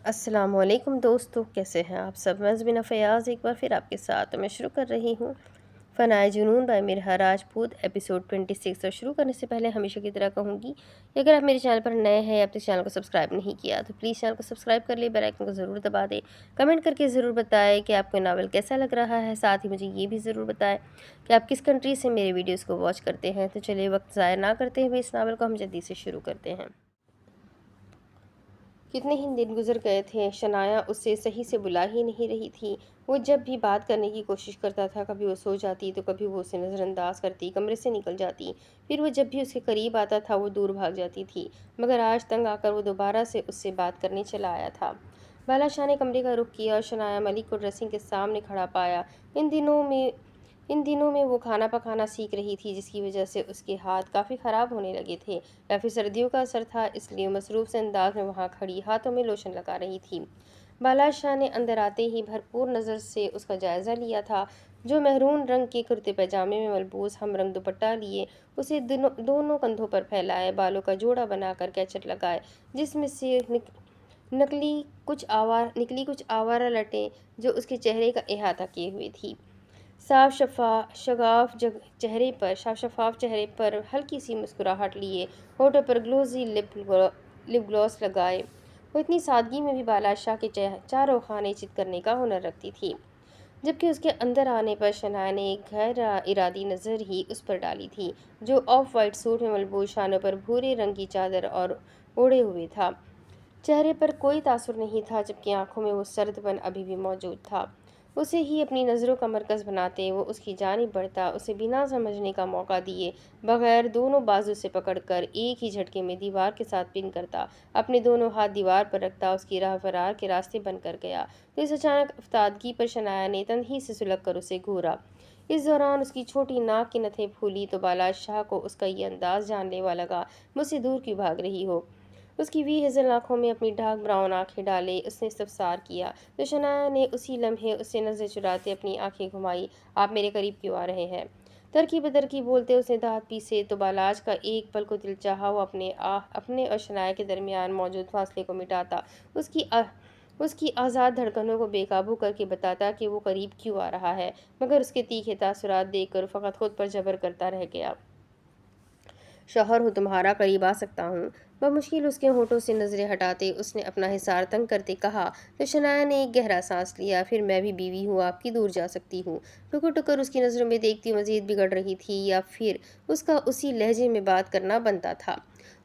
السلام علیکم دوستو، کیسے ہیں آپ سب؟ میں زبینہ فیاض ایک بار پھر آپ کے ساتھ میں شروع کر رہی ہوں فنائے جنون بائی مرحا راجپوت ایپیسوڈ 26۔ اور شروع کرنے سے پہلے ہمیشہ کی طرح کہوں گی کہ اگر آپ میرے چینل پر نئے ہیں یا اپنے چینل کو سبسکرائب نہیں کیا تو پلیز چینل کو سبسکرائب کر لیں، بیل آئیکن کو ضرور دبا دیں، کمنٹ کر کے ضرور بتائیں کہ آپ کو ناول کیسا لگ رہا ہے۔ ساتھ ہی مجھے یہ بھی ضرور بتائیں کہ آپ کس کنٹری سے میرے ویڈیوز کو واچ کرتے ہیں۔ تو چلیے وقت ضائع نہ کرتے ہوئے اس ناول کو ہم جلدی سے شروع کرتے ہیں۔ کتنے ہی دن گزر گئے تھے، شنایا اسے صحیح سے بلا ہی نہیں رہی تھی۔ وہ جب بھی بات کرنے کی کوشش کرتا تھا، کبھی وہ سو جاتی تو کبھی وہ اسے نظر انداز کرتی، کمرے سے نکل جاتی، پھر وہ جب بھی اس کے قریب آتا تھا وہ دور بھاگ جاتی تھی۔ مگر آج تنگ آ کر وہ دوبارہ سے اس سے بات کرنے چلا آیا تھا۔ بالا شاہ نے کمرے کا رخ کیا اور شنایا ملک کو ڈریسنگ کے سامنے کھڑا پایا۔ ان دنوں میں وہ کھانا پکانا سیکھ رہی تھی، جس کی وجہ سے اس کے ہاتھ کافی خراب ہونے لگے تھے، یا پھر سردیوں کا اثر تھا، اس لیے مصروف سے انداز میں وہاں کھڑی ہاتھوں میں لوشن لگا رہی تھی۔ بالا شاہ نے اندر آتے ہی بھرپور نظر سے اس کا جائزہ لیا تھا، جو مہرون رنگ کے کرتے پائجامے میں ملبوس ہم رنگ دوپٹہ لیے، اسے دونوں کندھوں پر پھیلائے، بالوں کا جوڑا بنا کر کیچٹ لگائے، جس میں سے نکلی کچھ آوارہ لٹیں جو اس کے چہرے کا احاطہ کیے ہوئے تھی۔ صاف شفاف چہرے پر ہلکی سی مسکراہٹ لیے، ہونٹوں پر گلوزی لپ گلوس لگائے، وہ اتنی سادگی میں بھی بالا شاہ کے چاروں خانے چت کرنے کا ہنر رکھتی تھی، جبکہ اس کے اندر آنے پر شنایا نے ایک غیر ارادی نظر ہی اس پر ڈالی تھی، جو آف وائٹ سوٹ میں ملبوس، شانوں پر بھورے رنگ کی چادر اور اوڑھے ہوئے تھا۔ چہرے پر کوئی تاثر نہیں تھا، جبکہ آنکھوں میں وہ سرد پن ابھی بھی موجود تھا۔ اسے ہی اپنی نظروں کا مرکز بناتے وہ اس کی جانب بڑھتا، اسے بنا سمجھنے کا موقع دیے بغیر دونوں بازو سے پکڑ کر ایک ہی جھٹکے میں دیوار کے ساتھ پن کرتا، اپنے دونوں ہاتھ دیوار پر رکھتا، اس کی راہ فرار کے راستے بن کر گیا۔ تو اس اچانک افتادگی پر شنایا نے تنہی سے سلگ کر اسے گھورا۔ اس دوران اس کی چھوٹی ناک کی نتھیں پھولی تو بالا شاہ کو اس کا یہ انداز جان لیوا لگا، مجھ سے دور کیوں بھاگ رہی ہو؟ اس کی وی ہیزل آنکھوں میں اپنی ڈارک براؤن آنکھیں ڈالے اس نے استفسار کیا، تو شنایا نے اسی لمحے اس سے نظریں چراتے اپنی آنکھیں گھمائی۔ آپ میرے قریب کیوں آ رہے ہیں؟ ترکی بدرکی بولتے اس نے دانت پیسے تو بالاج کا ایک پل کو دل چاہا وہ اپنے اور شنایا کے درمیان موجود فاصلے کو مٹاتا، اس کی آزاد دھڑکنوں کو بے قابو کر کے بتاتا کہ وہ قریب کیوں آ رہا ہے، مگر اس کے تیکھے تاثرات دیکھ کر فقط خود پر جبر کرتا رہ گیا۔ شوہر ہوں تمہارا، قریب آ سکتا ہوں؟ بمشکل اس کے ہونٹوں سے نظریں ہٹاتے اس نے اپنا حصار تنگ کرتے کہا، تو شنایا نے ایک گہرا سانس لیا، پھر میں بھی بیوی ہوں، آپ کی دور جا سکتی ہوں؟ ٹکر ٹکر اس کی نظروں میں دیکھتی مزید بگڑ رہی تھی، یا پھر اس کا اسی لہجے میں بات کرنا بنتا تھا۔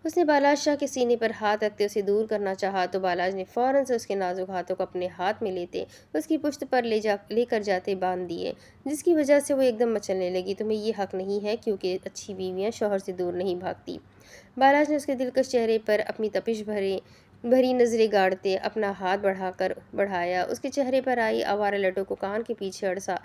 اس نے بالاج شاہ کے سینے پر ہاتھ رکھتے اسے دور کرنا چاہا تو بالاج نے فوراً سے اس کے نازک ہاتھوں کو اپنے ہاتھ میں لیتے اس کی پشت پر لے کر جاتے باندھ دیے، جس کی وجہ سے وہ ایک دم مچلنے لگی۔ تمہیں یہ حق نہیں ہے، کیونکہ اچھی بیویاں شوہر سے دور نہیں بھاگتی۔ بالاج نے اس کے دلکش چہرے پر اپنی تپش بھری نظریں گاڑتے اپنا ہاتھ بڑھایا، اس کے چہرے پر آئی آوارہ لٹوں کو کان کے پیچھے اڑسا،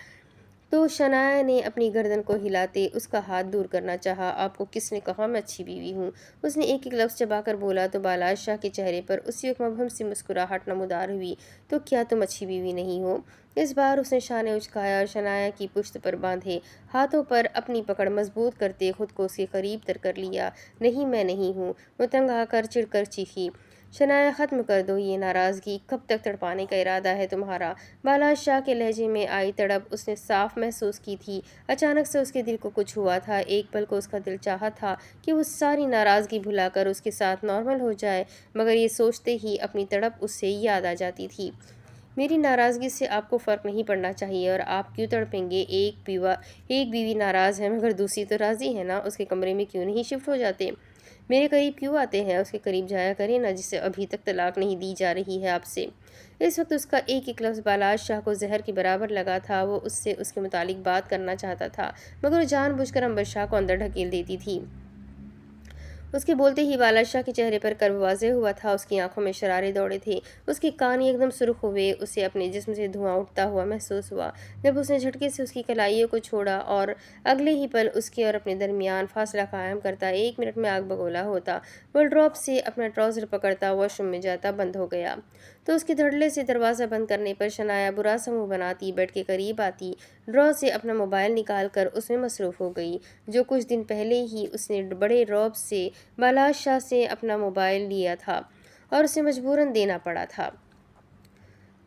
تو شنایا نے اپنی گردن کو ہلاتے اس کا ہاتھ دور کرنا چاہا۔ آپ کو کس نے کہا میں اچھی بیوی ہوں؟ اس نے ایک ایک لفظ چبا کر بولا تو بالاج شاہ کے چہرے پر اسی وقت مبہم سی مسکراہٹ نمودار ہوئی۔ تو کیا تم اچھی بیوی نہیں ہو؟ اس بار اس نے شانے اچکایا اور شنایا کی پشت پر باندھے ہاتھوں پر اپنی پکڑ مضبوط کرتے خود کو اس کے قریب تر کر لیا۔ نہیں میں نہیں ہوں، وہ تنگ آ کر چڑھ کر چیخی۔ شنایا ختم کر دو یہ ناراضگی، کب تک تڑپانے کا ارادہ ہے تمہارا؟ بالاج شاہ کے لہجے میں آئی تڑپ اس نے صاف محسوس کی تھی۔ اچانک سے اس کے دل کو کچھ ہوا تھا، ایک پل کو اس کا دل چاہا تھا کہ وہ ساری ناراضگی بھلا کر اس کے ساتھ نارمل ہو جائے، مگر یہ سوچتے ہی اپنی تڑپ اس سے یاد آ جاتی تھی۔ میری ناراضگی سے آپ کو فرق نہیں پڑنا چاہیے، اور آپ کیوں تڑپیں گے؟ ایک بیوی ناراض ہے مگر دوسری تو راضی ہے نا، اس کے کمرے میں کیوں نہیں شفٹ ہو جاتے؟ میرے قریب کیوں آتے ہیں؟ اس کے قریب جایا کریں نا، جسے ابھی تک طلاق نہیں دی جا رہی ہے آپ سے۔ اس وقت اس کا ایک ایک لفظ بالاج شاہ کو زہر کے برابر لگا تھا، وہ اس سے اس کے متعلق بات کرنا چاہتا تھا، مگر وہ جان بوجھ کر عنبر شاہ کو اندر دھکیل دیتی تھی۔ اس کے بولتے ہی بالاج شاہ کے چہرے پر کرب واضح ہوا تھا، اس کی آنکھوں میں شرارے دوڑے تھے، اس کے کان ایک دم سرخ ہوئے، اسے اپنے جسم سے دھواں اٹھتا ہوا محسوس ہوا جب اس نے جھٹکے سے اس کی کلائیوں کو چھوڑا، اور اگلے ہی پل اس کے اور اپنے درمیان فاصلہ قائم کرتا 1 منٹ میں آگ بگولا ہوتا۔ وارڈروب سے اپنا ٹراؤزر پکڑتا واش روم میں جاتا بند ہو گیا، تو اس کے دھڑلے سے دروازہ بند کرنے پر شنایا برا سا منہ بناتی بیڈ کے قریب آتی، ڈرا سے اپنا موبائل نکال کر اس میں مصروف ہو گئی، جو کچھ دن پہلے ہی اس نے بڑے رعب سے بالاج شاہ سے اپنا موبائل لیا تھا اور اسے مجبوراً دینا پڑا تھا۔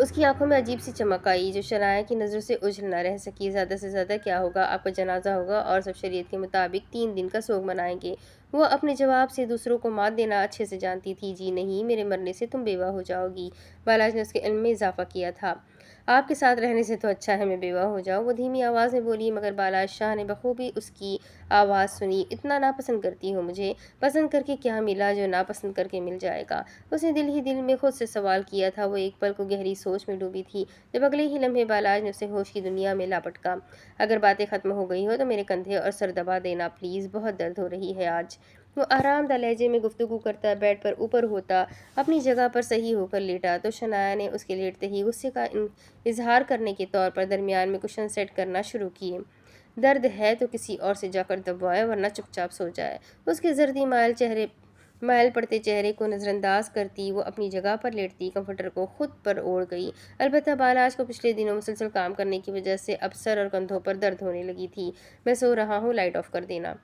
اس کی آنکھوں میں عجیب سی چمک آئی جو شنایا کی نظروں سے اوجھل نہ رہ سکی۔ زیادہ سے زیادہ کیا ہوگا، آپ کا جنازہ ہوگا اور سب شریعت کے مطابق 3 دن کا سوگ منائیں گے۔ وہ اپنے جواب سے دوسروں کو مات دینا اچھے سے جانتی تھی۔ جی نہیں، میرے مرنے سے تم بیوہ ہو جاؤ گی۔ بالاج نے اس کے علم میں اضافہ کیا تھا۔ آپ کے ساتھ رہنے سے تو اچھا ہے میں بیوہ ہو جاؤں، وہ دھیمی آواز میں بولی، مگر بالاج شاہ نے بخوبی اس کی آواز سنی۔ اتنا ناپسند کرتی ہو مجھے؟ پسند کر کے کیا ملا جو ناپسند کر کے مل جائے گا؟ اس نے دل ہی دل میں خود سے سوال کیا تھا۔ وہ ایک پل کو گہری سوچ میں ڈوبی تھی جب اگلے ہی لمحے بالاج نے اسے ہوش کی دنیا میں لاپٹکا۔ اگر باتیں ختم ہو گئی ہو تو میرے کندھے اور سر دبا دینا پلیز، بہت درد ہو رہی ہے آج۔ وہ آرام دہ لہجے میں گفتگو کرتا بیڈ پر اوپر ہوتا اپنی جگہ پر صحیح ہو کر لیٹا تو شنایا نے اس کے لیٹتے ہی غصے کا اظہار کرنے کے طور پر درمیان میں کشن سیٹ کرنا شروع کیے۔ درد ہے تو کسی اور سے جا کر دبوائے ورنہ چپ چاپ سو جائے۔ اس کے زردی مائل پڑتے چہرے کو نظر انداز کرتی وہ اپنی جگہ پر لیٹتی کمفرٹر کو خود پر اوڑھ گئی۔ البتہ بالاج کو پچھلے دنوں مسلسل کام کرنے کی وجہ سے اب سر اور کندھوں پر درد ہونے لگی تھی۔ میں سو رہا ہوں، لائٹ آف کر دینا۔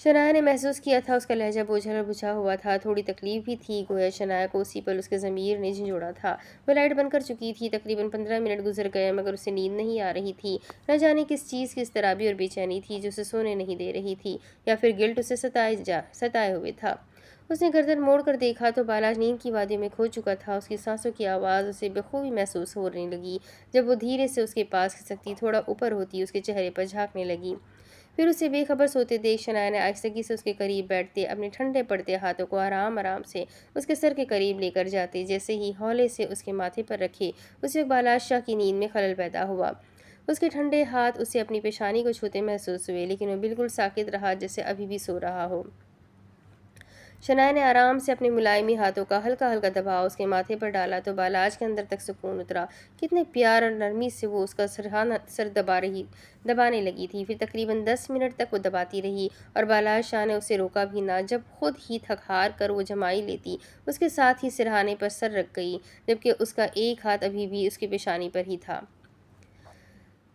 شنایا نے محسوس کیا تھا اس کا لہجہ بوجھل اور بجھا ہوا تھا، تھوڑی تکلیف بھی تھی، گویا شنایا کو اسی پل اس کے ضمیر نے جھنجھوڑا تھا۔ وہ لائٹ بند کر چکی تھی۔ تقریباً 15 منٹ گزر گئے مگر اسے نیند نہیں آ رہی تھی۔ نہ جانے کس چیز کی اضطرابی اور بے چینی تھی جو اسے سونے نہیں دے رہی تھی، یا پھر گلٹ اسے ستائے ہوئے تھا۔ اس نے گردن موڑ کر دیکھا تو بالاج نیند کی وادی میں کھو چکا تھا۔ اس کی سانسوں کی آواز اسے بخوبی محسوس ہونے لگی جب وہ دھیرے سے اس کے پاس کھسکتی، تھوڑا اوپر ہوتی، اس کے چہرے پر جھانکنے لگی۔ پھر اسے بے خبر سوتے دیکھ شنایا نے آہستگی سے اس کے قریب بیٹھتے اپنے ٹھنڈے پڑتے ہاتھوں کو آرام آرام سے اس کے سر کے قریب لے کر جاتے جیسے ہی ہولے سے اس کے ماتھے پر رکھے، اس وقت بالاج شاہ کی نیند میں خلل پیدا ہوا۔ اس کے ٹھنڈے ہاتھ اسے اپنی پیشانی کو چھوتے محسوس ہوئے، لیکن وہ بالکل ساکت رہا جیسے ابھی بھی سو رہا ہو۔ شنایا نے آرام سے اپنے ملائمی ہاتھوں کا ہلکا ہلکا دباؤ اس کے ماتھے پر ڈالا تو بالاج کے اندر تک سکون اترا۔ کتنے پیار اور نرمی سے وہ اس کا سر دبانے لگی تھی۔ پھر تقریباً 10 منٹ تک وہ دباتی رہی اور بالاج شاہ نے اسے روکا بھی نہ۔ جب خود ہی تھک ہار کر وہ جمائی لیتی، اس کے ساتھ ہی سرہانے پر سر رکھ گئی، جبکہ اس کا ایک ہاتھ ابھی بھی اس کی پیشانی پر ہی تھا۔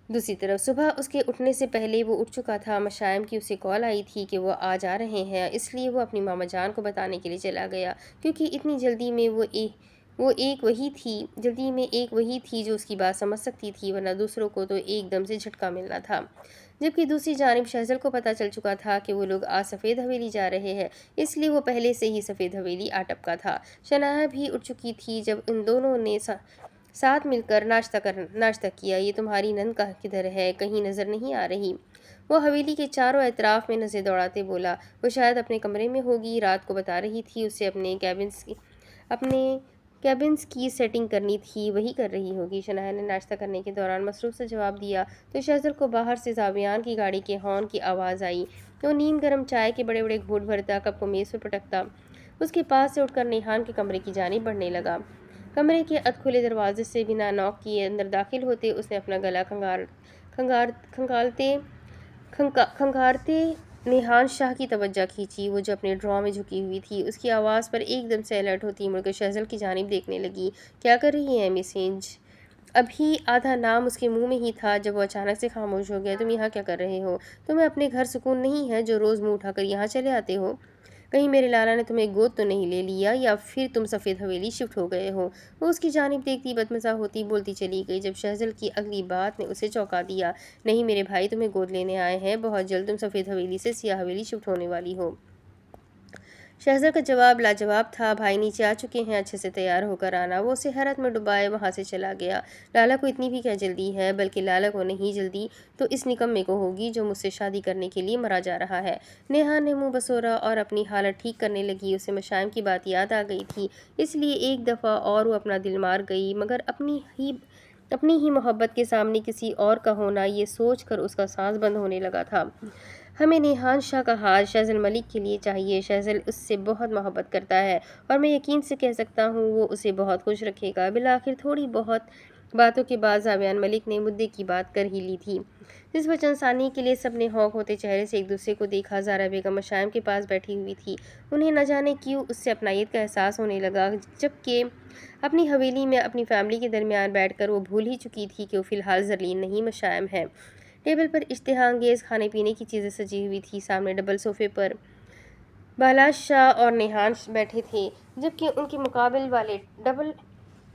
دوسری طرف صبح اس کے اٹھنے سے پہلے وہ اٹھ چکا تھا۔ مشائم کی اسے کال آئی تھی کہ وہ آج آ رہے ہیں، اس لیے وہ اپنی ماما جان کو بتانے کے لیے چلا گیا، کیونکہ اتنی جلدی میں ایک وہی تھی جو اس کی بات سمجھ سکتی تھی، ورنہ دوسروں کو تو ایک دم سے جھٹکا ملنا تھا۔ جبکہ دوسری جانب شہزل کو پتہ چل چکا تھا کہ وہ لوگ آج سفید حویلی جا رہے ہیں، اس لیے وہ پہلے سے ہی سفید حویلی آ ٹپکا تھا۔ شنایا بھی اٹھ چکی تھی جب ان دونوں نے ساتھ مل کر ناشتہ کیا۔ یہ تمہاری نند کدھر ہے؟ کہیں نظر نہیں آ رہی؟ وہ حویلی کے چاروں اطراف میں نظریں دوڑاتے بولا۔ وہ شاید اپنے کمرے میں ہوگی، رات کو بتا رہی تھی اسے اپنے کیبنز کی سیٹنگ کرنی تھی، وہی کر رہی ہوگی۔ شنایا نے ناشتہ کرنے کے دوران مصروف سے جواب دیا تو شہزل کو باہر سے زاویان کی گاڑی کے ہارن کی آواز آئی۔ وہ نیم گرم چائے کے بڑے بڑے گھونٹ بھرتا کپ کو میز پر پٹکتا اس کے پاس سے اٹھ کر نیہان کے کمرے کی جانب بڑھنے لگا۔ کمرے کے ادھ کھلے دروازے سے بنا نوک کیے اندر داخل ہوتے اس نے اپنا گلا کھنگارتے نیہان شاہ کی توجہ کھینچی۔ وہ جو اپنے ڈراء میں جھکی ہوئی تھی اس کی آواز پر ایک دم سے الرٹ ہوتی مڑ کر شہزل کی جانب دیکھنے لگی۔ کیا کر رہی ہیں مس ہنج؟ ابھی آدھا نام اس کے منہ میں ہی تھا جب وہ اچانک سے خاموش ہو گیا۔ تم یہاں کیا کر رہے ہو؟ تمہیں اپنے گھر سکون نہیں ہے جو روز منہ اٹھا کر یہاں چلے آتے ہو؟ کہیں میرے لالا نے تمہیں گود تو نہیں لے لیا یا پھر تم سفید حویلی شفٹ ہو گئے ہو؟ وہ اس کی جانب دیکھتی بدمزہ ہوتی بولتی چلی گئی جب شہزل کی اگلی بات نے اسے چونکا دیا۔ نہیں، میرے بھائی تمہیں گود لینے آئے ہیں، بہت جلد تم سفید حویلی سے سیاہ حویلی شفٹ ہونے والی ہو۔ شہزل کا جواب لاجواب تھا۔ بھائی نیچے آ چکے ہیں، اچھے سے تیار ہو کر آنا۔ وہ اسے حیرت میں ڈبائے وہاں سے چلا گیا۔ لالا کو اتنی بھی کیا جلدی ہے؟ بلکہ لالا کو نہیں جلدی تو اس نکمے کو ہوگی جو مجھ سے شادی کرنے کے لیے مرا جا رہا ہے۔ نیہان نے منہ بسورا اور اپنی حالت ٹھیک کرنے لگی۔ اسے مشائم کی بات یاد آ گئی تھی، اس لیے ایک دفعہ اور وہ اپنا دل مار گئی، مگر اپنی ہی محبت کے سامنے کسی اور کا ہونا، یہ سوچ کر اس کا سانس بند ہونے لگا تھا۔ ہمیں نیہان شاہ کا ہاتھ شہزل ملک کے لیے چاہیے۔ شہزل اس سے بہت محبت کرتا ہے اور میں یقین سے کہہ سکتا ہوں وہ اسے بہت خوش رکھے گا۔ بالآخر تھوڑی بہت باتوں کے بعد زاویان ملک نے مدعے کی بات کر ہی لی تھی، جس پر چند ثانیے کے لیے سب نے ہونک ہوتے چہرے سے ایک دوسرے کو دیکھا۔ زہرا بیگم مشائم کے پاس بیٹھی ہوئی تھی۔ انہیں نہ جانے کیوں اس سے اپنائیت کا احساس ہونے لگا، جبکہ اپنی حویلی میں اپنی فیملی کے درمیان بیٹھ کر وہ بھول ہی چکی تھی کہ وہ فی الحال زرلین نہیں مشائم ہے۔ ٹیبل پر اشتہا انگیز کھانے پینے کی چیزیں سجی ہوئی تھی۔ سامنے ڈبل صوفے پر بالاج شاہ اور نیہان بیٹھے تھے، جبکہ ان کے مقابل والے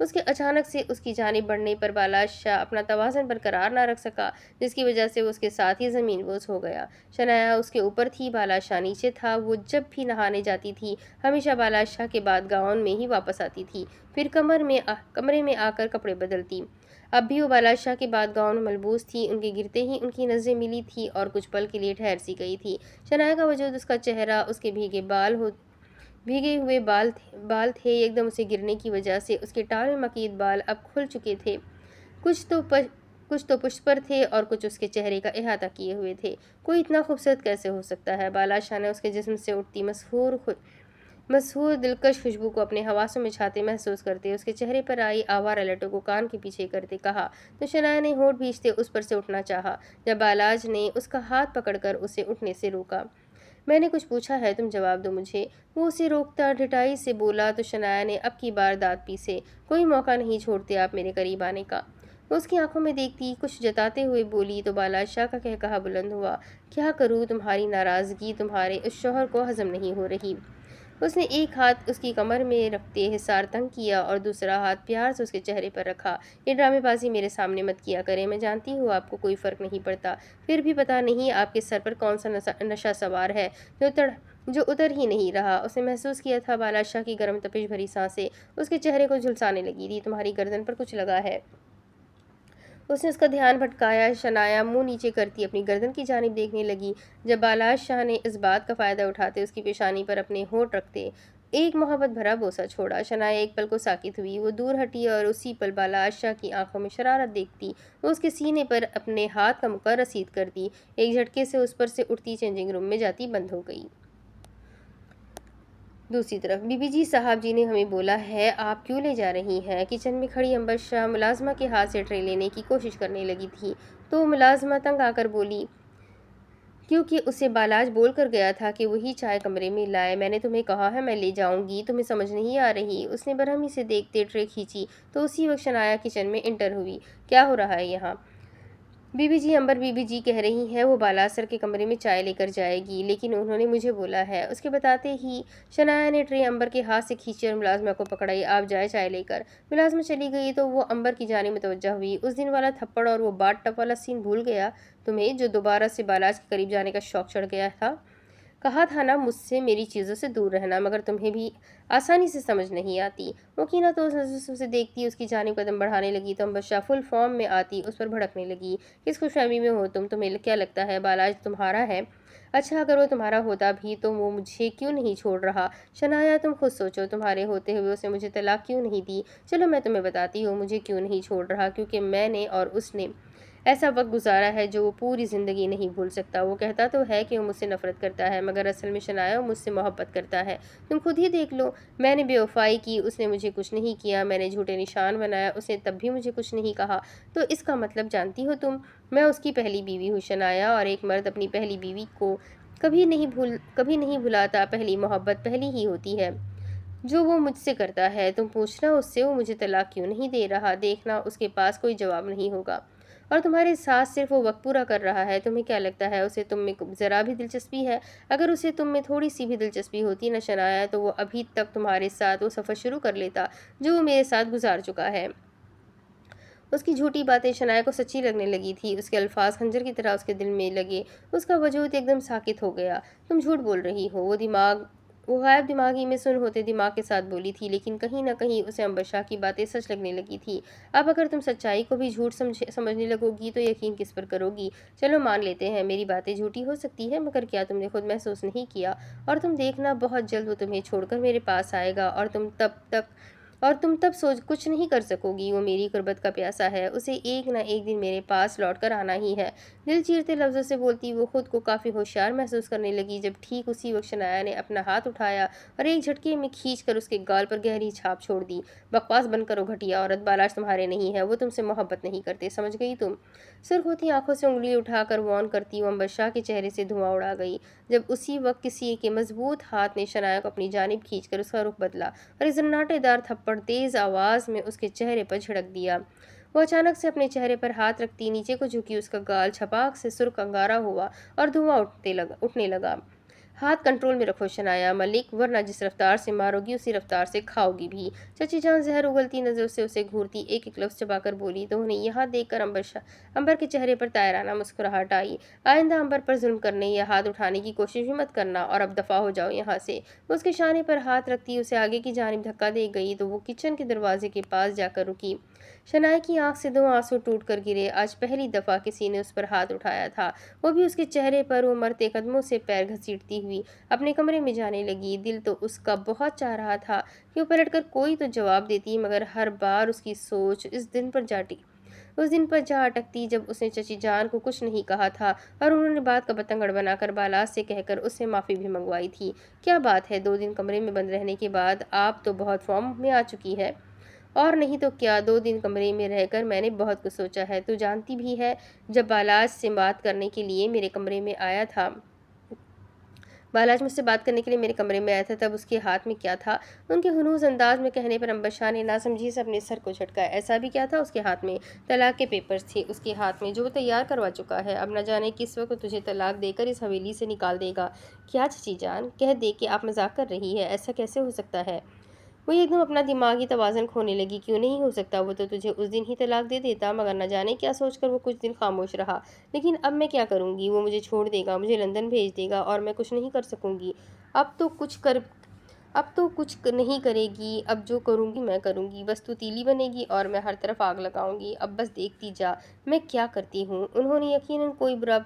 اس کے اچانک سے اس کی جانب بڑھنے پر بالاش شاہ اپنا توازن برقرار نہ رکھ سکا، جس کی وجہ سے وہ اس کے ساتھ ہی زمین بوس ہو گیا۔ شنایا اس کے اوپر تھی، بالاش شاہ نیچے تھا۔ وہ جب بھی نہانے جاتی تھی ہمیشہ بالاش شاہ کے بعد گاؤن میں ہی واپس آتی تھی، پھر کمرے میں آ کر کپڑے بدلتی۔ اب بھی وہ بالاش شاہ کے بعد گاؤن ملبوس تھی۔ ان کے گرتے ہی ان کی نظریں ملی تھی اور کچھ پل کے لیے ٹھہر سی گئی تھی۔ شنایا کا وجود، اس کا چہرہ، اس کے بھیگے ہوئے بال تھے، ایک دم اسے گرنے کی وجہ سے اس کے ٹال میں مقید بال اب کھل چکے تھے۔ کچھ تو پشت پر تھے اور کچھ اس کے چہرے کا احاطہ کیے ہوئے تھے۔ کوئی اتنا خوبصورت کیسے ہو سکتا ہے؟ بالاش شاہ نے اس کے جسم سے اٹھتی مسحور دلکش خوشبو کو اپنے حواسوں میں چھاتے محسوس کرتے، اس کے چہرے پر آئی آوارہ لٹوں کو کان کے پیچھے کرتے کہا، تو شنایا نے ہونٹ بھینچتے اس پر سے اٹھنا چاہا، جب بالاج نے اس کا ہاتھ پکڑ کر اسے اٹھنے سے روکا۔ میں نے کچھ پوچھا ہے، تم جواب دو مجھے۔ وہ اسے روکتا ڈھٹائی سے بولا، تو شنایا نے اب کی بار دانت پیسے، کوئی موقع نہیں چھوڑتے آپ میرے قریب آنے کا۔ وہ اس کی آنکھوں میں دیکھتی کچھ جتاتے ہوئے بولی، تو بالاج شاہ کا قہقہا بلند ہوا، کیا کروں، تمہاری ناراضگی تمہارے اس شوہر کو ہضم نہیں ہو رہی۔ اس نے ایک ہاتھ اس کی کمر میں رکھتے حصار تنگ کیا اور دوسرا ہاتھ پیار سے اس کے چہرے پر رکھا۔ یہ ڈرامے بازی میرے سامنے مت کیا کریں، میں جانتی ہوں آپ کو کوئی فرق نہیں پڑتا، پھر بھی پتہ نہیں آپ کے سر پر کون سا نشہ سوار ہے جو اتر ہی نہیں رہا۔ اس نے محسوس کیا تھا بالاج شاہ کی گرم تپش بھری سانسیں اس کے چہرے کو جھلسانے لگی تھی۔ تمہاری گردن پر کچھ لگا ہے۔ اس نے اس کا دھیان بھٹکایا۔ شنایا منہ نیچے کرتی اپنی گردن کی جانب دیکھنے لگی، جب بالاج شاہ نے اس بات کا فائدہ اٹھاتے اس کی پیشانی پر اپنے ہونٹ رکھتے ایک محبت بھرا بوسہ چھوڑا۔ شنایا ایک پل کو ساکت ہوئی، وہ دور ہٹی اور اسی پل بالاج شاہ کی آنکھوں میں شرارت دیکھتی وہ اس کے سینے پر اپنے ہاتھ کا مکر رسید کرتی، ایک جھٹکے سے اس پر سے اٹھتی چینجنگ روم میں جاتی بند ہو گئی۔ دوسری طرف بی بی جی صاحب جی نے ہمیں بولا ہے آپ کیوں لے جا رہی ہیں؟ کچن میں کھڑی عنبر شاہ ملازمہ کے ہاتھ سے ٹرے لینے کی کوشش کرنے لگی تھی، تو ملازمہ تنگ آ کر بولی، کیونکہ اسے بالاج بول کر گیا تھا کہ وہی چائے کمرے میں لائے، میں نے تمہیں کہا ہے میں لے جاؤں گی، تمہیں سمجھ نہیں آ رہی؟ اس نے برہمی سے دیکھتے ٹرے کھینچی، تو اسی وقت شنایا کچن میں انٹر ہوئی۔ کیا ہو رہا ہے یہاں؟ بی بی جی عنبر بی بی جی کہہ رہی ہیں وہ بالاج سر کے کمرے میں چائے لے کر جائے گی، لیکن انہوں نے مجھے بولا ہے۔ اس کے بتاتے ہی شنایا نے ٹرے عنبر کے ہاتھ سے کھینچی اور ملازمہ کو پکڑائی، آپ جائے چائے لے کر۔ ملازمہ چلی گئی تو وہ عنبر کی جانب متوجہ ہوئی، اس دن والا تھپڑ اور وہ باتھ ٹب والا سین بھول گیا تمہیں، جو دوبارہ سے بالاج کے قریب جانے کا شوق چڑھ گیا تھا؟ کہا تھا نا مجھ سے میری چیزوں سے دور رہنا، مگر تمہیں بھی آسانی سے سمجھ نہیں آتی۔ مکینہ تو اس نظر سے اسے دیکھتی اس کی جانب قدم بڑھانے لگی تو عنبر شاہ فل فارم میں آتی اس پر بھڑکنے لگی، کس خوش فہمی میں ہو تم؟ تمہیں کیا لگتا ہے بالاج تمہارا ہے؟ اچھا اگر وہ تمہارا ہوتا بھی تو وہ مجھے کیوں نہیں چھوڑ رہا؟ شنایا تم خود سوچو، تمہارے ہوتے ہوئے اس نے مجھے طلاق کیوں نہیں دی؟ چلو میں تمہیں بتاتی ہوں مجھے کیوں نہیں چھوڑ رہا، کیونکہ میں نے اور اس نے ایسا وقت گزارا ہے جو وہ پوری زندگی نہیں بھول سکتا۔ وہ کہتا تو ہے کہ وہ مجھ سے نفرت کرتا ہے، مگر اصل میں شنایا وہ مجھ سے محبت کرتا ہے۔ تم خود ہی دیکھ لو، میں نے بے وفائی کی، اس نے مجھے کچھ نہیں کیا، میں نے جھوٹے نشان بنایا، اس نے تب بھی مجھے کچھ نہیں کہا، تو اس کا مطلب جانتی ہو تم؟ میں اس کی پہلی بیوی ہوں شنایا، اور ایک مرد اپنی پہلی بیوی کو کبھی نہیں بھلاتا، پہلی محبت پہلی ہی ہوتی ہے جو وہ مجھ سے کرتا ہے۔ تم پوچھنا اس سے وہ مجھے طلاق کیوں نہیں دے رہا، دیکھنا اس کے پاس کوئی جواب نہیں ہوگا، اور تمہارے ساتھ صرف وہ وقت پورا کر رہا ہے۔ تمہیں کیا لگتا ہے اسے تم میں ذرا بھی دلچسپی ہے؟ اگر اسے تم میں تھوڑی سی بھی دلچسپی ہوتی نہ شنایا، تو وہ ابھی تک تمہارے ساتھ وہ سفر شروع کر لیتا جو وہ میرے ساتھ گزار چکا ہے۔ اس کی جھوٹی باتیں شنایا کو سچی لگنے لگی تھی، اس کے الفاظ خنجر کی طرح اس کے دل میں لگے، اس کا وجود ایک دم ساکت ہو گیا۔ تم جھوٹ بول رہی ہو، وہ غائب دماغی میں سن ہوتے دماغ کے ساتھ بولی تھی، لیکن کہیں نہ کہیں اسے عنبر شاہ کی باتیں سچ لگنے لگی تھی۔ اب اگر تم سچائی کو بھی جھوٹ سمجھنے لگو گی تو یقین کس پر کرو گی؟ چلو مان لیتے ہیں میری باتیں جھوٹی ہو سکتی ہے، مگر کیا تم نے خود محسوس نہیں کیا؟ اور تم دیکھنا بہت جلد وہ تمہیں چھوڑ کر میرے پاس آئے گا، اور تم تب سوچ کچھ نہیں کر سکو گی، وہ میری قربت کا پیاسا ہے، اسے ایک نہ ایک دن میرے پاس لوٹ کر آنا ہی ہے۔ دل چیرتے لفظوں سے بولتی وہ خود کو کافی ہوشیار محسوس کرنے لگی، جب ٹھیک اسی وقت شنایا نے اپنا ہاتھ اٹھایا اور ایک جھٹکے میں کھینچ کر اس کے گال پر گہری چھاپ چھوڑ دی۔ بکواس بند کرو گھٹیا عورت، بالاج تمہارے نہیں ہے، وہ تم سے محبت نہیں کرتے، سمجھ گئی تم؟ سرخ ہوتی آنکھوں سے انگلی اٹھا کر وارن کرتی وہ عنبر شاہ کے چہرے سے دھواں اڑا گئی، جب اسی وقت کسی کے مضبوط ہاتھ نے شنایا کو اپنی جانب کھینچ کر اس کا رخ بدلا اور ایک زناٹے دار تھپڑ تیز آواز میں اس کے چہرے پر جھڑک دیا۔ وہ اچانک سے اپنے چہرے پر ہاتھ رکھتی نیچے کو جھکی، اس کا گال چھپاک سے سرخ انگارہ ہوا اور دھواں اٹھنے لگا۔ ہاتھ کنٹرول میں رکھو شنایا ملک، ورنہ جس رفتار سے مارو گی اسی رفتار سے کھاؤ گی بھی۔ چچی جان زہر اگلتی نظروں سے اسے گھورتی ایک ایک لفظ چبا کر بولی تو انہیں یہاں دیکھ کر امبر کے چہرے پر طائرانہ مسکراہٹ آئی۔ آئندہ امبر پر ظلم کرنے یا ہاتھ اٹھانے کی کوشش بھی مت کرنا، اور اب دفع ہو جاؤ یہاں سے۔ وہ اس کے شانے پر ہاتھ رکھتی اسے آگے کی جانب دھکا دے گئی تو وہ کچن کے دروازے کے پاس جا کر رکی۔ شنایا کی آنکھ سے 2 آنسو ٹوٹ کر گرے۔ آج پہلی دفعہ کسی نے اس پر ہاتھ اٹھایا تھا، وہ بھی اس کے چہرے پر۔ وہ مرتے قدموں سے پیر گھسیٹتی ہوئی اپنے کمرے میں جانے لگی۔ دل تو اس کا بہت چاہ رہا تھا کہ وہ پلٹ کر کوئی تو جواب دیتی، مگر ہر بار اس کی سوچ اس دن پر جا اٹکتی جب اس نے چچی جان کو کچھ نہیں کہا تھا اور انہوں نے بات کا بتنگڑ بنا کر بالاج سے کہہ کر اس سے معافی بھی منگوائی تھی۔ کیا بات ہے، 2 دن کمرے میں بند رہنے کے بعد آپ تو بہت فارم میں آ چکی ہے۔ اور نہیں تو کیا، 2 دن کمرے میں رہ کر میں نے بہت کچھ سوچا ہے۔ تو جانتی بھی ہے، جب بالاج سے بات کرنے کے لیے میرے کمرے میں آیا تھا تب اس کے ہاتھ میں کیا تھا؟ ان کے ہنوز انداز میں کہنے پر عنبر شاہ نے ناسمجھی سے اپنے سر کو جھٹکا۔ ایسا بھی کیا تھا اس کے ہاتھ میں؟ طلاق کے پیپرز تھے اس کے ہاتھ میں، جو وہ تیار کروا چکا ہے۔ اب نہ جانے کس وقت تجھے طلاق دے کر اس حویلی سے نکال دے گا۔ کیا چچی جان، کہہ دے کہ آپ مذاق کر رہی ہے، ایسا کیسے ہو سکتا ہے؟ وہ ایک دم اپنا دماغی توازن کھونے لگی۔ کیوں نہیں ہو سکتا، وہ تو تجھے اس دن ہی طلاق دے دیتا، مگر نہ جانے کیا سوچ کر وہ کچھ دن خاموش رہا۔ لیکن اب میں کیا کروں گی؟ وہ مجھے چھوڑ دے گا، مجھے لندن بھیج دے گا اور میں کچھ نہیں کر سکوں گی۔ اب تو کچھ نہیں کرے گی، اب جو کروں گی میں کروں گی، بس تو تیلی بنے گی اور میں ہر طرف آگ لگاؤں گی۔ اب بس دیکھتی جا میں کیا کرتی ہوں۔ انہوں نے یقیناً کوئی بڑا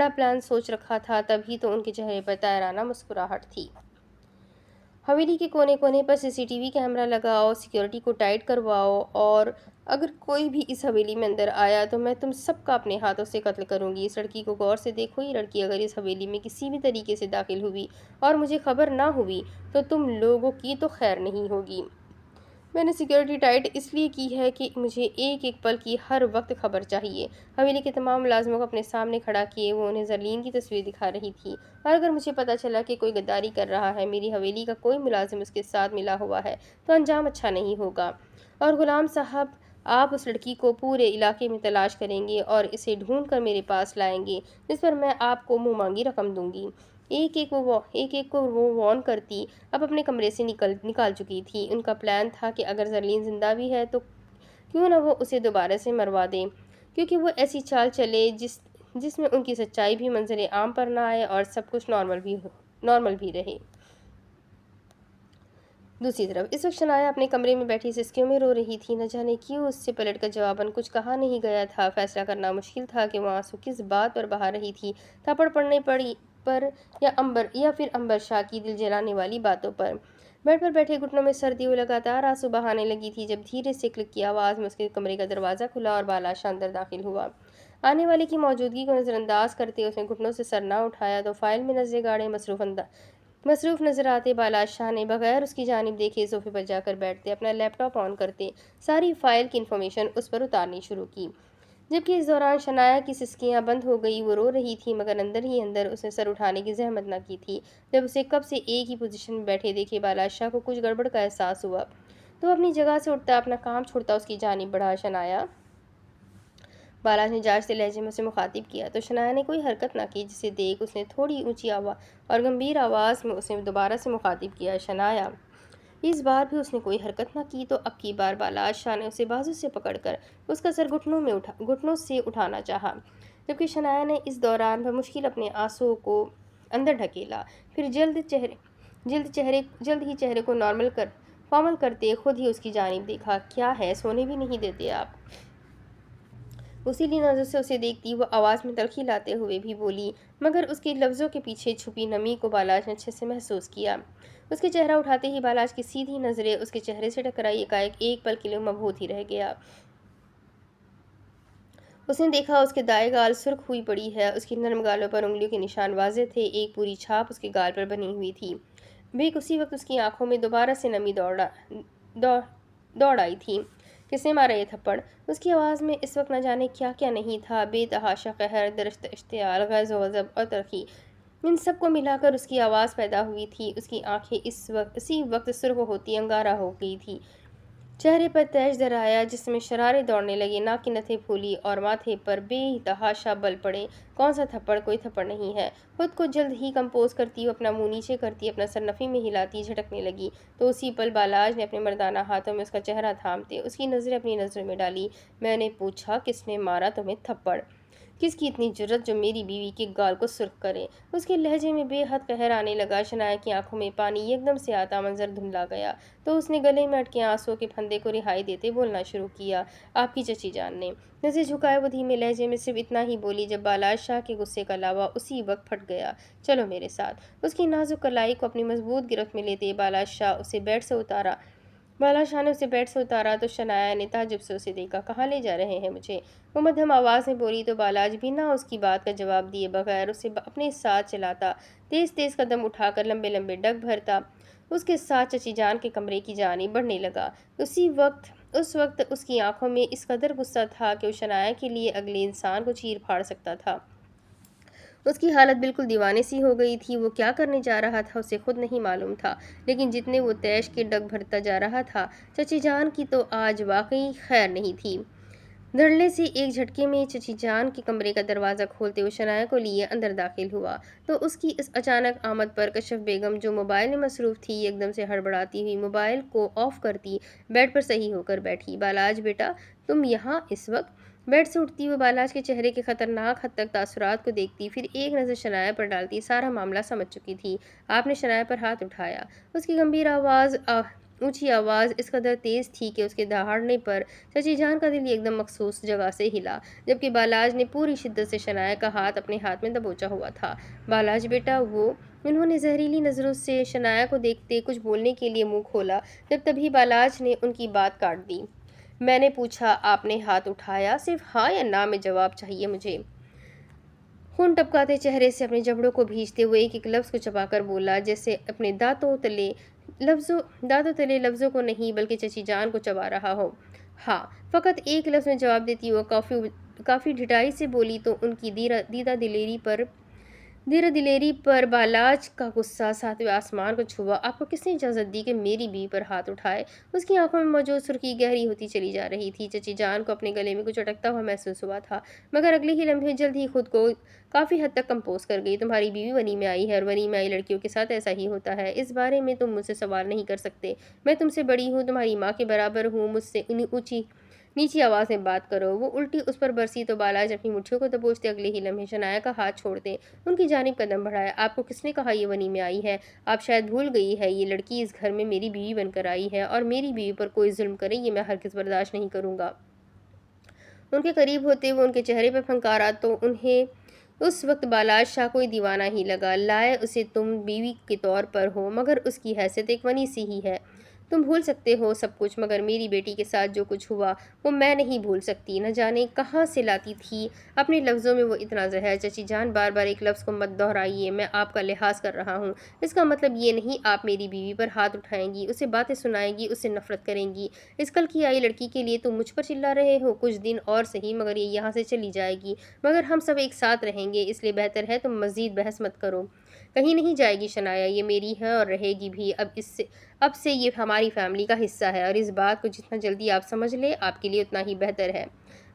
پلان سوچ رکھا تھا، تبھی تو ان کے چہرے پر طائرانہ مسکراہٹ تھی۔ حویلی کے کونے کونے پر CCTV کیمرہ لگاؤ، سیکیورٹی کو ٹائٹ کرواؤ، اور اگر کوئی بھی اس حویلی میں اندر آیا تو میں تم سب کا اپنے ہاتھوں سے قتل کروں گی۔ اس لڑکی کو غور سے دیکھو، یہ لڑکی اگر اس حویلی میں کسی بھی طریقے سے داخل ہوئی اور مجھے خبر نہ ہوئی تو تم لوگوں کی تو خیر نہیں ہوگی۔ میں نے سیکیورٹی ٹائٹ اس لیے کی ہے کہ مجھے ایک ایک پل کی ہر وقت خبر چاہیے۔ حویلی کے تمام ملازموں کو اپنے سامنے کھڑا کیے وہ انہیں زرلین کی تصویر دکھا رہی تھی، اور اگر مجھے پتہ چلا کہ کوئی غداری کر رہا ہے، میری حویلی کا کوئی ملازم اس کے ساتھ ملا ہوا ہے، تو انجام اچھا نہیں ہوگا۔ اور غلام صاحب، آپ اس لڑکی کو پورے علاقے میں تلاش کریں گے اور اسے ڈھونڈ کر میرے پاس لائیں گے، جس پر میں آپ کو منہ مانگی رقم دوں گی۔ ایک ایک کو وہ وارن کرتی اب اپنے کمرے سے نکال چکی تھی۔ ان کا پلان تھا کہ اگر زرلین زندہ بھی ہے تو کیوں نہ وہ اسے دوبارہ سے مروا دیں، کیونکہ وہ ایسی چال چلے جس میں ان کی سچائی بھی منظر عام پر نہ آئے اور سب کچھ نارمل بھی رہے۔ دوسری طرف اس وقت شنایا اپنے کمرے میں بیٹھی سسکیوں میں رو رہی تھی۔ نہ جانے کیوں اس سے پلٹ کر جواباً کچھ کہا نہیں گیا تھا۔ فیصلہ کرنا مشکل تھا کہ وہ آنسو کس بات پر بہا رہی تھی، تھپڑ پڑنے پر یا پھر عنبر شاہ کی دل جلانے والی باتوں پر۔ بیڈ پر بیٹھے گھٹنوں میں سردی، وہ لگاتار آنسو بہانے لگی تھی جب دھیرے سے کلک کی آواز میں اس کے کمرے کا دروازہ کھلا اور بالاج شاہ اندر داخل ہوا۔ آنے والے کی موجودگی کو نظر انداز کرتے اس نے گھٹنوں سے سر نہ اٹھایا تو فائل میں نظریں گاڑے مصروف نظر آتے بالاج شاہ نے بغیر اس کی جانب دیکھے صوفے پر جا کر بیٹھتے اپنا لیپ ٹاپ آن کرتے ساری فائل کی انفارمیشن اس پر اتارنی شروع کی، جبکہ اس دوران شنایا کی سسکیاں بند ہو گئی۔ وہ رو رہی تھی مگر اندر ہی اندر اس نے سر اٹھانے کی زحمت نہ کی تھی۔ جب اسے کب سے ایک ہی پوزیشن میں بیٹھے دیکھے بالاج شاہ کو کچھ گڑبڑ کا احساس ہوا تو اپنی جگہ سے اٹھتا اپنا کام چھوڑتا اس کی جانب بڑھا۔ شنایا، بالاج نے جانچتے لہجے میں اسے مخاطب کیا تو شنایا نے کوئی حرکت نہ کی، جسے دیکھ اس نے تھوڑی اونچی اور گمبھیر آواز میں اسے دوبارہ سے مخاطب کیا۔ شنایا، اس بار بھی اس نے کوئی حرکت نہ کی تو اب کی بار بالاج شاہ نے اسے بازو سے پکڑ کر اس کا سر گھٹنوں سے اٹھانا چاہا، جبکہ شنایا نے اس دوران بمشکل اپنے آنسوؤں کو اندر ڈھکیلا، پھر جلد ہی چہرے کو فارمل کرتے خود ہی اس کی جانب دیکھا۔ کیا ہے، سونے بھی نہیں دیتے آپ؟ اسی لیے نظر سے اسے دیکھتی وہ آواز میں تلخی لاتے ہوئے بھی بولی، مگر اس کے لفظوں کے پیچھے چھپی نمی کو بالاج نے اچھے سے محسوس کیا۔ اس کے چہرہ اٹھاتے ہی بالاج کی سیدھی نظریں اس کے چہرے سے ٹکرائی۔ ایک پل کے لیے مبہوت ہی رہ گیا۔ اس نے دیکھا اس کے دائیں گال سرخ ہوئی پڑی ہے، اس کی نرم گالوں پر انگلیوں کے نشان واضح تھے، ایک پوری چھاپ اس کے گال پر بنی ہوئی تھی۔ بیک اسی وقت اس کی آنکھوں میں دوبارہ سے نمی دوڑ آئی تھی۔ کس نے مارا یہ تھپڑ؟ اس کی آواز میں اس وقت نہ جانے کیا کیا نہیں تھا، بے تحاشا قہر، درشت اشتعال، غیظ و غضب اور تلخی، ان سب کو ملا کر اس کی آواز پیدا ہوئی تھی۔ اس کی آنکھیں اسی وقت سرخ ہوتی انگارہ ہو گئی تھی۔ چہرے پر تیش ذرا آیا، جس میں شرارے دوڑنے لگے، ناک کی نتھیں پھولی اور ماتھے پر بے تحاشا بل پڑے۔ کون سا تھپڑ؟ کوئی تھپڑ نہیں ہے۔ خود کو جلد ہی کمپوز کرتی، وہ اپنا منہ نیچے کرتی، اپنا سر نفی میں ہلاتی جھٹکنے لگی تو اسی پل بالاج نے اپنے مردانہ ہاتھوں میں اس کا چہرہ تھامتے اس کی نظریں اپنی نظروں میں ڈالی۔ میں نے پوچھا، کس نے مارا تمہیں تھپڑ؟ کس کی اتنی جرأت جو میری بیوی کے گال کو سرخ کرے؟ اس کے لہجے میں بے حد قہر آنے لگا۔ شنایا کی آنکھوں میں پانی ایک دم سے آتا منظر دھندلا گیا تو اس نے گلے میں اٹکے آنسوؤں کے پھندے کو رہائی دیتے بولنا شروع کیا۔ آپ کی چچی جان نے نظر جھکائے وہ دھیمے لہجے میں صرف اتنا ہی بولی جب بالاج شاہ کے غصے کا لاوا اسی وقت پھٹ گیا۔ چلو میرے ساتھ۔ اس کی نازک کلائی کو اپنی مضبوط گرفت میں لیتے بالاج شاہ نے اسے بیڈ سے اتارا تو شنایا نے تعجب سے اسے دیکھا۔ کہاں لے جا رہے ہیں مجھے؟ وہ مدھم آواز میں بولی تو بالاج بنا اس کی بات کا جواب دیے بغیر اسے اپنے ساتھ چلاتا، تیز تیز قدم اٹھا کر لمبے لمبے ڈگ بھرتا اس کے ساتھ چچی جان کے کمرے کی جانب بڑھنے لگا۔ اس وقت اس کی آنکھوں میں اس قدر غصہ تھا کہ وہ شنایا کے لیے اگلے انسان کو چیر پھاڑ سکتا تھا۔ اس کی حالت بالکل دیوانے سی ہو گئی تھی۔ وہ کیا کرنے جا رہا تھا اسے خود نہیں معلوم تھا، لیکن جتنے وہ تیش کے ڈگ بھرتا جا رہا تھا، چچی جان کی تو آج واقعی خیر نہیں تھی۔ دھڑلے سے ایک جھٹکے میں چچی جان کے کمرے کا دروازہ کھولتے ہوئے شنایا کو لیے اندر داخل ہوا تو اس کی اس اچانک آمد پر کشف بیگم جو موبائل میں مصروف تھی ایک دم سے ہڑبڑاتی ہوئی موبائل کو آف کرتی بیڈ پر صحیح ہو کر بیٹھی۔ بالاج بیٹا، تم یہاں اس وقت؟ بیڈ سے اٹھتی ہوئی بالاج کے چہرے کے خطرناک حد تک تاثرات کو دیکھتی، پھر ایک نظر شنایا پر ڈالتی۔ سارا معاملہ سمجھ چکی تھی۔ آپ نے شنایا پر ہاتھ اٹھایا۔ اس کی گمبھیر اونچی آواز اس قدر تیز تھی کہ اس کے دہاڑنے پر چچی جان کا دل ایک دم مخصوص جگہ سے ہلا، جبکہ بالاج نے پوری شدت سے شنایا کا ہاتھ اپنے ہاتھ میں دبوچا ہوا تھا۔ بالاج بیٹا، انہوں نے زہریلی نظروں سے شنایا کو دیکھتے کچھ بولنے کے لیے منہ کھولا جب تبھی بالاج نے ان کی بات کاٹ دی۔ میں نے پوچھا، آپ نے ہاتھ اٹھایا؟ صرف ہاں یا نا میں جواب چاہیے مجھے۔ خون ٹپکاتے چہرے سے اپنے جبڑوں کو بھیجتے ہوئے ایک ایک لفظ کو چبا کر بولا، جیسے اپنے دانتوں تلے لفظوں کو نہیں بلکہ چچی جان کو چبا رہا ہو۔ ہاں، فقط ایک لفظ میں جواب دیتی وہ کافی ڈھٹائی سے بولی تو ان کی دیرہ دلیری پر بالاج کا غصہ ساتویں آسمان کو چھوا۔ آپ کو کس نے اجازت دی کہ میری بیوی پر ہاتھ اٹھائے؟ اس کی آنکھوں میں موجود سرخی گہری ہوتی چلی جا رہی تھی۔ چچی جان کو اپنے گلے میں کچھ اٹکتا ہوا محسوس ہوا تھا، مگر اگلے ہی لمحے جلد ہی خود کو کافی حد تک کمپوز کر گئی۔ تمہاری بیوی ونی میں آئی ہے اور ونی میں آئی لڑکیوں کے ساتھ ایسا ہی ہوتا ہے، اس بارے میں تم مجھ سے سوال نہیں کر سکتے۔ میں تم سے بڑی ہوں، تمہاری ماں کے برابر ہوں، مجھ سے نیچی آواز میں بات کرو۔ وہ الٹی اس پر برسی تو بالاج اپنی مٹھیوں کو دبوچتے اگلے ہی لمحے شنایا کا ہاتھ چھوڑتے ان کی جانب قدم بڑھایا۔ آپ کو کس نے کہا یہ ونی میں آئی ہے؟ آپ شاید بھول گئی ہے، یہ لڑکی اس گھر میں میری بیوی بن کر آئی ہے اور میری بیوی پر کوئی ظلم کرے یہ میں ہرگز برداشت نہیں کروں گا۔ ان کے قریب ہوتے ہوئے ان کے چہرے پر پھنکارا تو انہیں اس وقت بالاج شاہ کوئی دیوانہ ہی لگا۔ لائے اسے تم بیوی کے طور پر ہو، مگر اس کی حیثیت ایک ونی سی ہی ہے۔ تم بھول سکتے ہو سب کچھ، مگر میری بیٹی کے ساتھ جو کچھ ہوا وہ میں نہیں بھول سکتی۔ نہ جانے کہاں سے لاتی تھی اپنے لفظوں میں وہ اتنا زہر۔ چچی جان، بار بار ایک لفظ کو مت دہرائیے، میں آپ کا لحاظ کر رہا ہوں۔ اس کا مطلب یہ نہیں آپ میری بیوی پر ہاتھ اٹھائیں گی، اسے باتیں سنائیں گی، اس سے نفرت کریں گی۔ اس کل کی آئی لڑکی کے لیے تم مجھ پر چلا رہے ہو؟ کچھ دن اور سہی، مگر یہ یہاں سے چلی جائے گی، مگر ہم سب ایک ساتھ رہیں گے، اس لیے بہتر ہے تم مزید بحث مت کرو۔ کہیں نہیں جائے گی شنایا، یہ میری ہے اور رہے گی بھی۔ اب سے یہ ہماری فیملی کا حصہ ہے اور اس بات کو جتنا جلدی آپ سمجھ لیں آپ کے لیے اتنا ہی بہتر ہے۔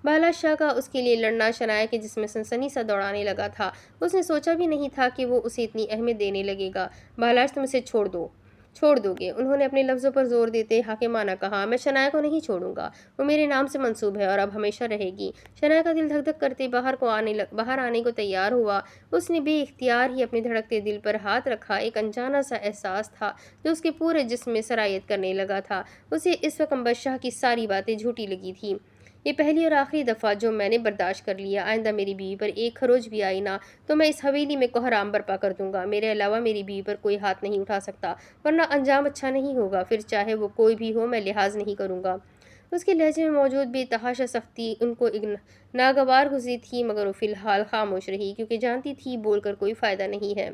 بالاج شاہ کا اس کے لیے لڑنا شنایا کے جسم میں سنسنی سا دوڑانے لگا تھا۔ اس نے سوچا بھی نہیں تھا کہ وہ اسے اتنی اہمیت دینے لگے گا۔ بالاج، تم اسے چھوڑ دو گے؟ انہوں نے اپنے لفظوں پر زور دیتے حاکمانہ کہا۔ میں شنایا کو نہیں چھوڑوں گا، وہ میرے نام سے منسوب ہے اور اب ہمیشہ رہے گی۔ شنایا کا دل دھک دھک کرتے باہر آنے کو تیار ہوا۔ اس نے بے اختیار ہی اپنے دھڑکتے دل پر ہاتھ رکھا۔ ایک انجانا سا احساس تھا جو اس کے پورے جسم میں سرایت کرنے لگا تھا۔ اسے اس وقت امبر شاہ کی ساری باتیں جھوٹی لگی تھی۔ یہ پہلی اور آخری دفعہ جو میں نے برداشت کر لیا، آئندہ میری بیوی پر ایک خروج بھی آئی نا تو میں اس حویلی میں کوہرام برپا کر دوں گا۔ میرے علاوہ میری بیوی پر کوئی ہاتھ نہیں اٹھا سکتا، ورنہ انجام اچھا نہیں ہوگا۔ پھر چاہے وہ کوئی بھی ہو، میں لحاظ نہیں کروں گا۔ اس کے لہجے میں موجود بے تحاشا سختی ان کو ناگوار گزری تھی، مگر وہ فی الحال خاموش رہی، کیونکہ جانتی تھی بول کر کوئی فائدہ نہیں ہے۔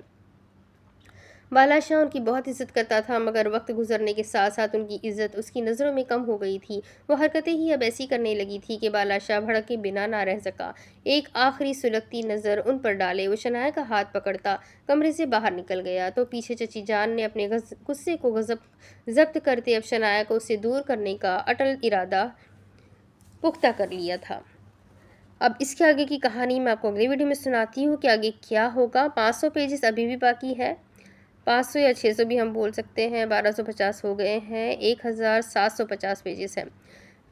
بالا شاہ ان کی بہت عزت کرتا تھا، مگر وقت گزرنے کے ساتھ ساتھ ان کی عزت اس کی نظروں میں کم ہو گئی تھی۔ وہ حرکتیں ہی اب ایسی کرنے لگی تھی کہ بالا شاہ بھڑکے بنا نہ رہ سکا۔ ایک آخری سلگتی نظر ان پر ڈالے وہ شنایا کا ہاتھ پکڑتا کمرے سے باہر نکل گیا تو پیچھے چچی جان نے اپنے غصے کو ضبط کرتے اب شنایا کو اس سے دور کرنے کا اٹل ارادہ پختہ کر لیا تھا۔ اب اس کے آگے کی کہانی میں آپ کو اگلی ویڈیو میں سناتی ہوں کہ آگے کیا ہوگا۔ 500 پیجز ابھی بھی باقی ہے، 500 یا 600 بھی ہم بول سکتے ہیں، 1250 ہو گئے ہیں، 1750 پیجز ہیں۔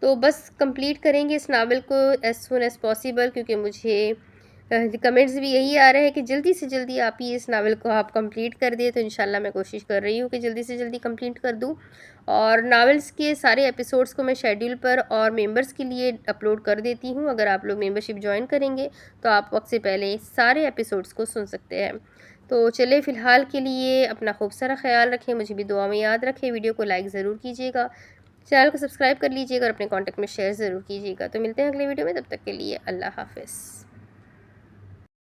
تو بس کمپلیٹ کریں گے اس ناول کو ایز سون ایز پاسیبل، کیونکہ مجھے کمنٹس بھی یہی آ رہے ہیں کہ جلدی سے جلدی آپ ہی اس ناول کو آپ کمپلیٹ کر دیں، تو انشاءاللہ میں کوشش کر رہی ہوں کہ جلدی سے جلدی کمپلیٹ کر دوں۔ اور ناولز کے سارے ایپیسوڈز کو میں شیڈیول پر اور ممبرز کے لیے اپلوڈ کر دیتی ہوں۔ اگر آپ لوگ ممبرشپ جوائن کریں گے تو آپ وقت سے پہلے سارے ایپیسوڈز کو سن سکتے ہیں۔ تو چلے فی الحال کے لیے اپنا خوب سارا خیال رکھیں، مجھے بھی دعا میں یاد رکھیں، ویڈیو کو لائک ضرور کیجیے گا، چینل کو سبسکرائب کر لیجیے گا اور اپنے کانٹیکٹ میں شیئر ضرور کیجیے گا۔ تو ملتے ہیں اگلے ویڈیو میں، تب تک کے لیے اللہ حافظ۔